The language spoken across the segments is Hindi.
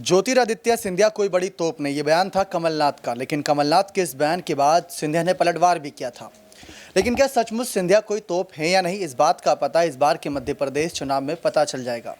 ज्योतिरादित्य सिंधिया कोई बड़ी तोप नहीं, ये बयान था कमलनाथ का। लेकिन कमलनाथ के इस बयान के बाद सिंधिया ने पलटवार भी किया था। लेकिन क्या सचमुच सिंधिया कोई तोप है या नहीं, इस बात का पता इस बार के मध्य प्रदेश चुनाव में पता चल जाएगा।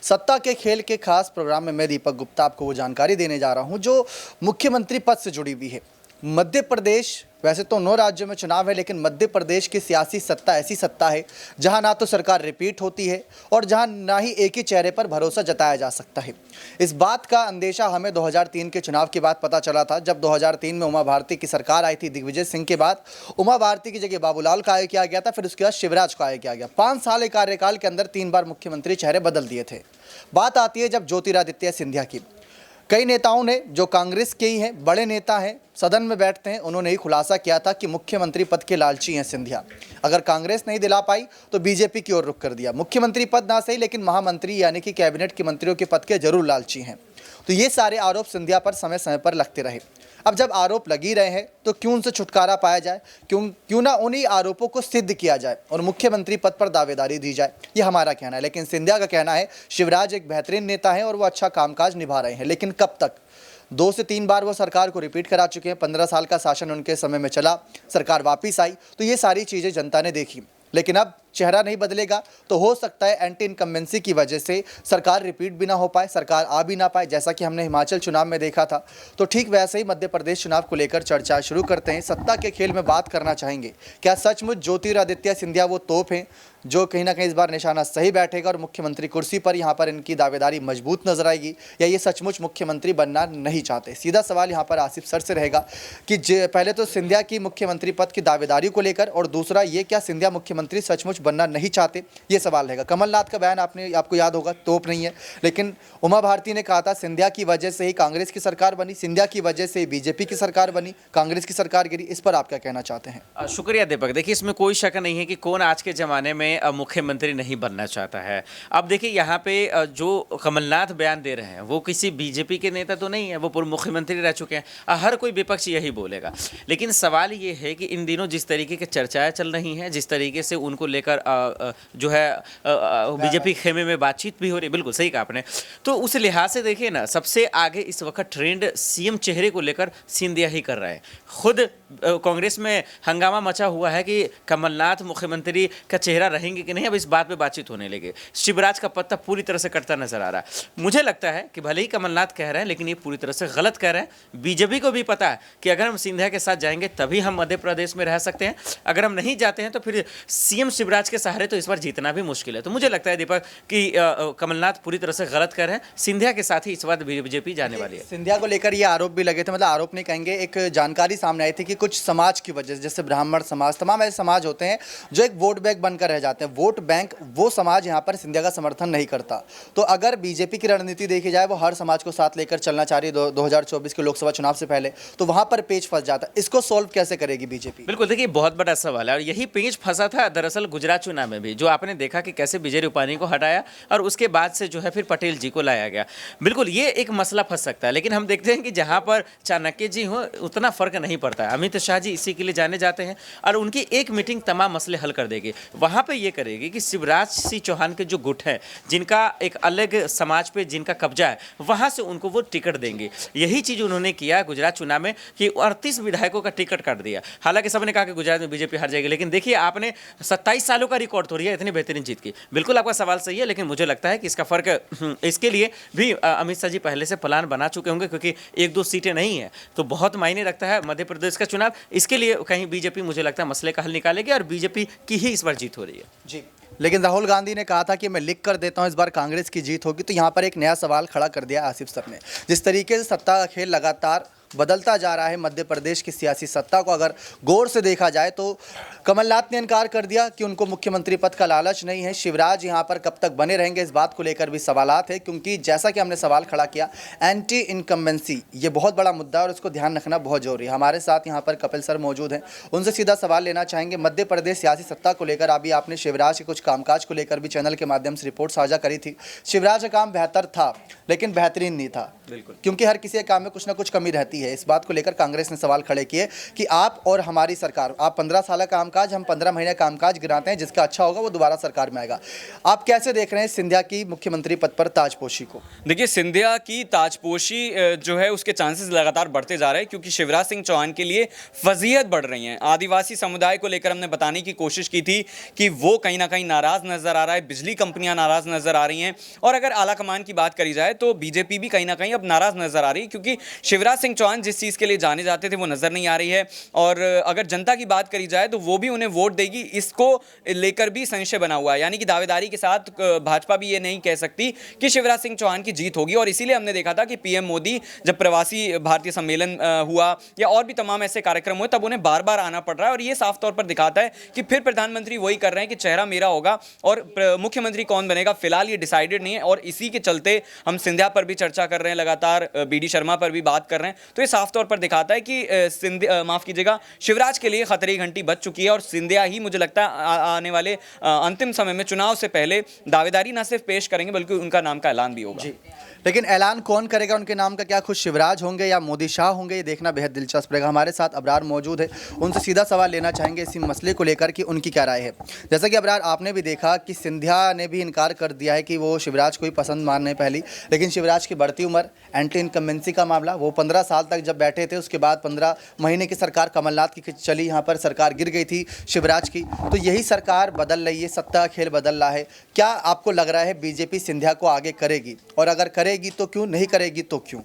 सत्ता के खेल के खास प्रोग्राम में मैं दीपक गुप्ता आपको वो जानकारी देने जा रहा हूं जो मुख्यमंत्री पद से जुड़ी हुई है। मध्य प्रदेश, वैसे तो 9 राज्यों में चुनाव है, लेकिन मध्य प्रदेश की सियासी सत्ता ऐसी सत्ता है जहां ना तो सरकार रिपीट होती है और जहां ना ही एक ही चेहरे पर भरोसा जताया जा सकता है। इस बात का अंदेशा हमें 2003 के चुनाव के बाद पता चला था, जब 2003 में उमा भारती की सरकार आई थी। दिग्विजय सिंह के बाद उमा भारती की जगह बाबूलाल का आय किया गया था, फिर उसके बाद शिवराज का आय किया गया। 5 साल के कार्यकाल के अंदर 3 बार मुख्यमंत्री चेहरे बदल दिए थे। बात आती है जब ज्योतिरादित्य सिंधिया की। कई नेताओं ने, जो कांग्रेस के ही हैं, बड़े नेता हैं, सदन में बैठते हैं, उन्होंने ही खुलासा किया था कि मुख्यमंत्री पद के लालची हैं सिंधिया। अगर कांग्रेस नहीं दिला पाई तो बीजेपी की ओर रुख कर दिया। मुख्यमंत्री पद ना सही, लेकिन महामंत्री यानी कि कैबिनेट के मंत्रियों के पद के जरूर लालची हैं। तो ये सारे आरोप सिंधिया पर समय समय पर लगते रहे। अब जब आरोप लग ही रहे हैं तो क्यों उनसे छुटकारा पाया जाए, क्यों ना उन्हीं आरोपों को सिद्ध किया जाए और मुख्यमंत्री पद पर दावेदारी दी जाए, ये हमारा कहना है। लेकिन सिंधिया का कहना है शिवराज एक बेहतरीन नेता है और वो अच्छा कामकाज निभा रहे हैं। लेकिन कब तक? 2 से 3 बार वो सरकार को रिपीट करा चुके हैं। 15 साल का शासन उनके समय में चला, सरकार वापिस आई, तो ये सारी चीज़ें जनता ने देखी। लेकिन अब चेहरा नहीं बदलेगा तो हो सकता है एंटी इनकम्बेंसी की वजह से सरकार रिपीट भी ना हो पाए, सरकार आ भी ना पाए, जैसा कि हमने हिमाचल चुनाव में देखा था। तो ठीक वैसे ही मध्य प्रदेश चुनाव को लेकर चर्चा शुरू करते हैं। सत्ता के खेल में बात करना चाहेंगे, क्या सचमुच ज्योतिरादित्य सिंधिया वो तोप हैं जो कहीं ना कहीं इस बार निशाना सही बैठेगा और मुख्यमंत्री कुर्सी पर यहाँ पर इनकी दावेदारी मजबूत नजर आएगी, या ये सचमुच मुख्यमंत्री बनना नहीं चाहते? सीधा सवाल यहाँ पर आसिफ सर से रहेगा कि पहले तो सिंधिया की मुख्यमंत्री पद की दावेदारी को लेकर, और दूसरा ये, क्या सिंधिया मुख्यमंत्री सचमुच बनना नहीं चाहते, ये सवाल रहेगा। कमलनाथ का बयान आपको याद होगा, तोप नहीं है। लेकिन उमा भारती ने कहा था सिंधिया की वजह से ही कांग्रेस की सरकार बनी, सिंधिया की वजह से बीजेपी की सरकार बनी, कांग्रेस की सरकार गिरी। इस पर आप क्या कहना चाहते हैं? शुक्रिया दीपक। देखिए, इसमें कोई शक नहीं है कि कौन आज के ज़माने में मुख्यमंत्री नहीं बनना चाहता है। अब देखिए, यहाँ पे जो कमलनाथ बयान दे रहे हैं वो किसी बीजेपी के नेता तो नहीं है, वो पूर्व मुख्यमंत्री रह चुके हैं। हर कोई विपक्ष यही बोलेगा। लेकिन सवाल ये है कि इन दिनों जिस तरीके की चर्चाएं चल रही हैं, जिस तरीके से उनको लेकर जो है बीजेपी खेमे में बातचीत भी हो रही, बिल्कुल सही कहा आपने। तो उस लिहाज से देखिए ना, सबसे आगे इस वक्त ट्रेंड सीएम चेहरे को लेकर सिंधिया ही कर रहे हैं। खुद कांग्रेस में हंगामा मचा हुआ है कि कमलनाथ मुख्यमंत्री का चेहरा रहेंगे कि नहीं। अब इस बात पे बातचीत होने लगे। शिवराज का पत्ता पूरी तरह से कटता नजर आ रहा है। मुझे लगता है कि भले ही कमलनाथ कह रहे हैं, लेकिन ये पूरी तरह से गलत कह रहे हैं। बीजेपी को भी पता है कि अगर हम सिंधिया के साथ जाएंगे तभी हम मध्य प्रदेश में रह सकते हैं, अगर हम नहीं जाते हैं तो फिर सीएम शिवराज के सहारे तो इस बार जीतना भी मुश्किल है। तो मुझे लगता है दीपक कि कमलनाथ पूरी तरह से गलत कर रहे हैं। सिंधिया के साथ ही इस बार बीजेपी जाने वाली है। सिंधिया को लेकर ये आरोप भी लगे थे, मतलब आरोप नहीं कहेंगे, एक जानकारी सामने आई थी कि कुछ समाज की वजह से, जैसे ब्राह्मण समाज, तमाम ऐसे समाज होते हैं जो एक वोट बैंक बनकर रह जाते हैं। वोट बैंक, वो समाज यहाँ पर सिंधिया का समर्थन नहीं करता। तो अगर बीजेपी की रणनीति देखी जाए, वो हर समाज को साथ लेकर चलना चाह रही है 2024 के लोकसभा चुनाव से पहले, तो वहां पर पेच फंस जाता है। इसको सोल्व कैसे करेगी बीजेपी? बिल्कुल, देखिए, बहुत बड़ा सवाल है और यही पेच फंसा था दरअसल गुजरात चुनाव में भी, जो आपने देखा कि कैसे विजय रूपानी को हटाया और उसके बाद से जो है फिर पटेल जी को लाया गया। बिल्कुल, ये एक मसला फंस सकता है। लेकिन हम देखते हैं कि जहां पर चाणक्य जी हो उतना फर्क नहीं पड़ता है। अमित शाह जी इसी के लिए जाने जाते हैं और उनकी एक मीटिंग तमाम मसले हल कर देगी। वहां पे ये करेगी कि शिवराज सिंह चौहान के जो गुट है, जिनका एक अलग समाज पे जिनका कब्जा है, वहां से उनको वो टिकट देंगे। यही चीज उन्होंने किया गुजरात चुनाव में कि 38 विधायकों का टिकट काट दिया। हालांकि सबने कहा कि गुजरात में बीजेपी हार जाएगी, लेकिन देखिए आपने 27 सालों का रिकॉर्ड तोड़ दिया इतनी बेहतरीन जीत की। बिल्कुल आपका सवाल सही है, लेकिन मुझे लगता है कि इसका फर्क, इसके लिए भी अमित शाह जी पहले से प्लान बना चुके होंगे, क्योंकि 1-2 सीटें नहीं है तो बहुत मायने रखता है मध्य प्रदेश का चुनाव। इसके लिए कहीं बीजेपी, मुझे लगता है, मसले का हल निकालेगी और बीजेपी की ही इस बार जीत हो रही है। जी, लेकिन राहुल गांधी ने कहा था कि मैं लिख कर देता हूं इस बार कांग्रेस की जीत होगी। तो यहाँ पर एक नया सवाल खड़ा कर दिया आसिफ सर ने। जिस तरीके से सत्ता का खेल लगातार बदलता जा रहा है, मध्य प्रदेश की सियासी सत्ता को अगर गौर से देखा जाए तो कमलनाथ ने इनकार कर दिया कि उनको मुख्यमंत्री पद का लालच नहीं है। शिवराज यहाँ पर कब तक बने रहेंगे, इस बात को लेकर भी सवालात है, क्योंकि जैसा कि हमने सवाल खड़ा किया, एंटी इनकम्बेंसी ये बहुत बड़ा मुद्दा है और उसको ध्यान रखना बहुत जरूरी है। हमारे साथ यहाँ पर कपिल सर मौजूद हैं, उनसे सीधा सवाल लेना चाहेंगे। मध्य प्रदेश सियासी सत्ता को लेकर अभी आपने शिवराज के कुछ कामकाज को लेकर भी चैनल के माध्यम से रिपोर्ट साझा करी थी। शिवराज का काम बेहतर था, लेकिन बेहतरीन नहीं था, बिल्कुल, क्योंकि हर किसी के काम में कुछ ना कुछ कमी रहती जाती है। इस बात को लेकर कांग्रेस ने सवाल खड़े किए कि आप और हमारी सरकार, आप 15 साल का कामकाज, हम 15 महीने कामकाज गिनाते हैं, जिसका अच्छा होगा वो दोबारा सरकार में आएगा। आप कैसे देख रहे हैं सिंधिया की मुख्यमंत्री पद पर ताजपोशी को? देखिए, सिंधिया की ताजपोशी जो है उसके चांसेस लगातार बढ़ते जा रहे हैं, क्योंकि शिवराज सिंह चौहान के लिए फजीहत बढ़ रही हैं। आदिवासी समुदाय को लेकर हमने बताने की कोशिश की थी कि वो कहीं ना कहीं नाराज नजर आ रहा है, बिजली कंपनियां नाराज नजर आ रही हैं, और अगर आला कमान की बात करी जाए तो बीजेपी भी कहीं ना कहीं अब नाराज नजर आ रही है, क्योंकि शिवराज सिंह चौहान जिस चीज़ के लिए जाने जाते थे वो नजर नहीं आ रही है। और अगर जनता की बात करी जाए तो वो भी उन्हें वोट देगी, इसको लेकर भी संशय बना हुआ है। यानी कि दावेदारी के साथ भाजपा भी ये नहीं कह सकती कि शिवराज सिंह चौहान की जीत होगी। और इसीलिए हमने देखा था कि पीएम मोदी जब प्रवासी भारतीय सम्मेलन हुआ या और भी तमाम ऐसे कार्यक्रम हुए, तब उन्हें बार बार आना पड़ रहा है। और ये साफ तौर पर दिखाता है कि फिर प्रधानमंत्री वही कर रहे हैं कि चेहरा मेरा होगा, और मुख्यमंत्री कौन बनेगा फिलहाल ये डिसाइडेड नहीं है। और इसी के चलते हम सिंधिया पर भी चर्चा कर रहे हैं, लगातार बीडी शर्मा पर भी बात कर रहे हैं। तो ये साफ तौर पर दिखाता है कि माफ कीजिएगा, शिवराज के लिए खतरे की घंटी बज चुकी है, और सिंधिया ही मुझे लगता है आने वाले अंतिम समय में चुनाव से पहले दावेदारी न सिर्फ पेश करेंगे बल्कि उनका नाम का ऐलान भी होगा। लेकिन ऐलान कौन करेगा उनके नाम का? क्या खुद शिवराज होंगे या मोदी शाह होंगे? ये देखना बेहद दिलचस्प रहेगा। हमारे साथ अबरार मौजूद है, उनसे सीधा सवाल लेना चाहेंगे इसी मसले को लेकर कि उनकी क्या राय है। जैसा कि अबरार, आपने भी देखा कि सिंधिया ने भी इनकार कर दिया है कि वो शिवराज को ही पसंद मान रहे पहली, लेकिन शिवराज की बढ़ती उम्र, एंटी इनकम्बेंसी का मामला, वो 15 साल तक जब बैठे थे, उसके बाद 15 महीने की सरकार कमलनाथ की चली, यहाँ पर सरकार गिर गई थी शिवराज की, तो यही सरकार बदल रही है, सत्ता का खेल बदल रहा है। क्या आपको लग रहा है बीजेपी सिंधिया को आगे करेगी, और अगर करेगी तो क्यों, नहीं करेगी तो क्यों?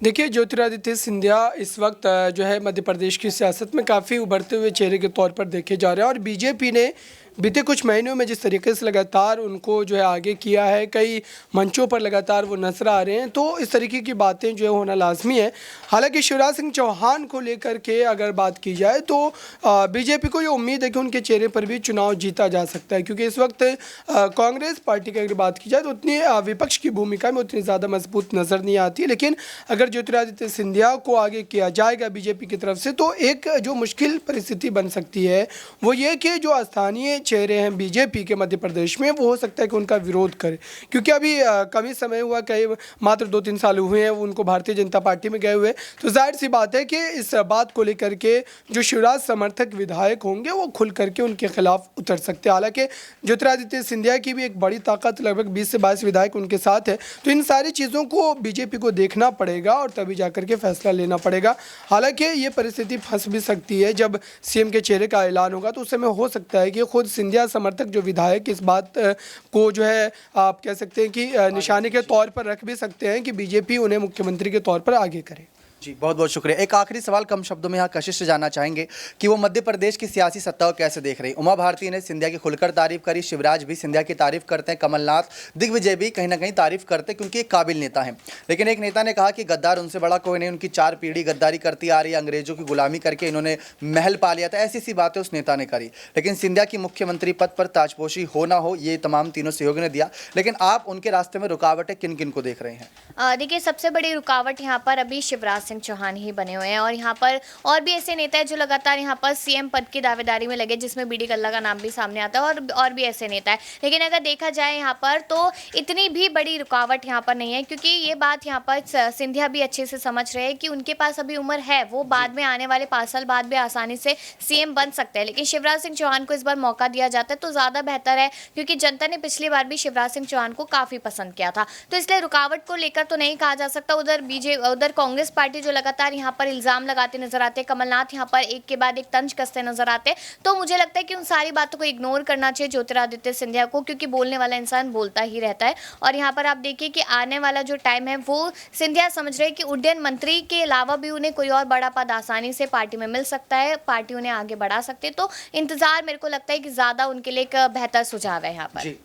देखिए, ज्योतिरादित्य सिंधिया इस वक्त जो है मध्य प्रदेश की सियासत में काफ़ी उभरते हुए चेहरे के तौर पर देखे जा रहे हैं, और बीजेपी ने बीते कुछ महीनों में जिस तरीके से लगातार उनको जो है आगे किया है, कई मंचों पर लगातार वो नजर आ रहे हैं, तो इस तरीके की बातें जो है होना लाजमी है। हालांकि शिवराज सिंह चौहान को लेकर के अगर बात की जाए तो बीजेपी को ये उम्मीद है कि उनके चेहरे पर भी चुनाव जीता जा सकता है, क्योंकि इस वक्त कांग्रेस पार्टी की अगर बात की जाए तो उतनी विपक्ष की भूमिका में उतनी ज़्यादा मजबूत नज़र नहीं आती। लेकिन अगर ज्योतिरादित्य सिंधिया को आगे किया जाएगा बीजेपी की तरफ से, तो एक जो मुश्किल परिस्थिति बन सकती है वो ये कि जो स्थानीय चेहरे हैं बीजेपी के मध्य प्रदेश में, वो हो सकता है कि उनका विरोध करे, क्योंकि अभी कम ही समय हुआ, कई मात्र 2-3 साल हुए हैं उनको भारतीय जनता पार्टी में गए हुए। तो जाहिर सी बात है कि इस बात को लेकर के जो शिवराज समर्थक विधायक होंगे वो खुल करके उनके खिलाफ उतर सकते हैं। हालांकि ज्योतिरादित्य सिंधिया की भी एक बड़ी ताकत, लगभग 20 से 22 विधायक उनके साथ है, तो इन सारी चीज़ों को बीजेपी को देखना पड़ेगा और तभी जाकर के फैसला लेना पड़ेगा। हालांकि ये परिस्थिति फंस भी सकती है, जब सीएम के चेहरे का ऐलान होगा तो उस समय हो सकता है कि खुद सिंधिया समर्थक जो विधायक इस बात को जो है आप कह सकते हैं कि निशाने के तौर पर रख भी सकते हैं कि बीजेपी उन्हें मुख्यमंत्री के तौर पर आगे करे। जी, बहुत बहुत शुक्रिया। एक आखिरी सवाल कम शब्दों में यहाँ कशिश से जानना चाहेंगे कि वो मध्य प्रदेश की सियासी सत्ता को कैसे देख रही। उमा भारती ने सिंधिया की खुलकर तारीफ करी, शिवराज भी सिंधिया की तारीफ करते हैं, कमलनाथ, दिग्विजय भी कहीं ना कहीं तारीफ करते हैं क्योंकि एक काबिल नेता हैं। लेकिन एक नेता ने कहा कि गद्दार उनसे बड़ा कोई नहीं, उनकी 4 पीढ़ी गद्दारी करती आ रही है, अंग्रेजों की गुलामी करके इन्होंने महल पा लिया था। ऐसी सी बातें उस नेता ने करी। लेकिन सिंधिया की मुख्यमंत्री पद पर ताजपोशी हो ना हो, ये तमाम तीनों सहयोग ने दिया। लेकिन आप उनके रास्ते में रुकावटें किन किन को देख रहे हैं? देखिए, सबसे बड़ी रुकावट यहाँ पर अभी शिवराज सिंह चौहान ही बने हुए हैं, और यहाँ पर और भी ऐसे नेता हैं जो लगातार यहाँ पर सीएम पद की दावेदारी में लगे, जिसमें बीडी कल्ला का नाम भी सामने आता है, और भी ऐसे नेता है। लेकिन अगर देखा जाए यहाँ पर तो इतनी भी बड़ी रुकावट यहाँ पर नहीं है, क्योंकि ये बात यहाँ पर सिंधिया भी अच्छे से समझ रहे हैं कि उनके पास अभी उम्र है, वो बाद में आने वाले 5 साल बाद भी आसानी से सीएम बन सकते हैं। लेकिन शिवराज सिंह चौहान को इस बार मौका दिया जाता है तो ज़्यादा बेहतर है, क्योंकि जनता ने पिछली बार भी शिवराज सिंह चौहान को काफ़ी पसंद किया था। तो इसलिए रुकावट को लेकर तो नहीं कहा जा सकता। उधर कांग्रेस पार्टी जो लगातार यहाँ पर इल्जाम लगाते नजर आते हैं, कमलनाथ यहाँ पर एक के बाद एक तंज कसते नजर आते हैं, तो मुझे लगता है कि उन सारी बातों को इग्नोर करना चाहिए ज्योतिरादित्य सिंधिया को, क्योंकि बोलने वाला इंसान बोलता ही रहता है। और यहाँ पर आप देखिए कि आने वाला जो टाइम है वो सिंधिया समझ रहे हैं कि उड्डयन मंत्री के अलावा भी उन्हें कोई और बड़ा पद आसानी से पार्टी में मिल सकता है, पार्टी उन्हें आगे बढ़ा सकती है। तो इंतजार मेरे को लगता है कि ज़्यादा उनके लिए एक बेहतर सुझाव है यहाँ पर।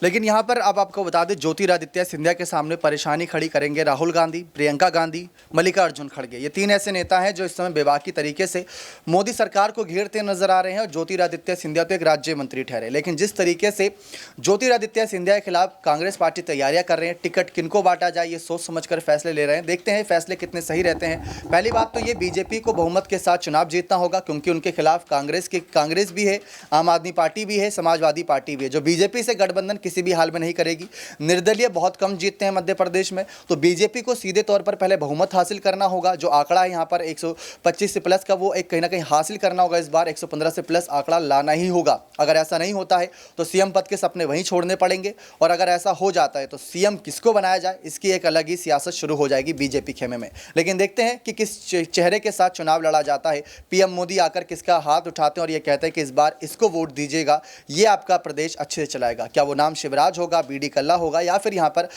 लेकिन यहाँ पर अब आपको बता दें, ज्योतिरादित्य सिंधिया के सामने परेशानी खड़ी करेंगे राहुल गांधी, प्रियंका गांधी, मल्लिकार्जुन खड़गे। ये 3 ऐसे नेता हैं जो इस समय बेबाकी तरीके से मोदी सरकार को घेरते नजर आ रहे हैं, और ज्योतिरादित्य सिंधिया तो एक राज्य मंत्री ठहरे। लेकिन जिस तरीके से ज्योतिरादित्य सिंधिया के खिलाफ कांग्रेस पार्टी तैयारियां कर रहे हैं, टिकट किनको बांटा जाए ये सोच समझ कर फैसले ले रहे हैं। देखते हैं फैसले कितने सही रहते हैं। पहली बात तो ये, बीजेपी को बहुमत के साथ चुनाव जीतना होगा, क्योंकि उनके खिलाफ कांग्रेस भी है, आम आदमी पार्टी भी है, समाजवादी पार्टी भी है। जो बीजेपी से गठबंधन किसी भी हाल में नहीं करेगी। निर्दलीय बहुत कम जीतते हैं मध्य प्रदेश में, तो बीजेपी को सीधे तौर पर पहले बहुमत हासिल करना होगा। जो आंकड़ा है यहाँ पर 125 से प्लस का, वो एक कहीं ना कहीं हासिल करना होगा। इस बार 115 से प्लस आंकड़ा लाना ही होगा। अगर ऐसा नहीं होता है तो सीएम पद के सपने वहीं छोड़ने पड़ेंगे, और अगर ऐसा हो जाता है तो सीएम किसको बनाया जाए, इसकी एक अलग ही सियासत शुरू हो जाएगी बीजेपी खेमे में। लेकिन देखते हैं कि किस चेहरे के साथ चुनाव लड़ा जाता है। पीएम मोदी आकर किसका हाथ उठाते हैं और ये कहते हैं कि इस बार इसको वोट दीजिएगा, ये आपका प्रदेश अच्छे से चलाएगा। क्या वो नाम शिवराज होगा, बीडी कल्ला होगा, या फिर यहाँ पर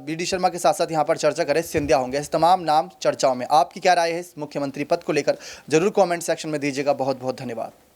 बीडी शर्मा के साथ साथ यहाँ पर चर्चा करें सिंधिया होंगे। इस तमाम नाम चर्चाओं में आपकी क्या राय है इस मुख्यमंत्री पद को लेकर, जरूर कमेंट सेक्शन में दीजिएगा। बहुत बहुत धन्यवाद।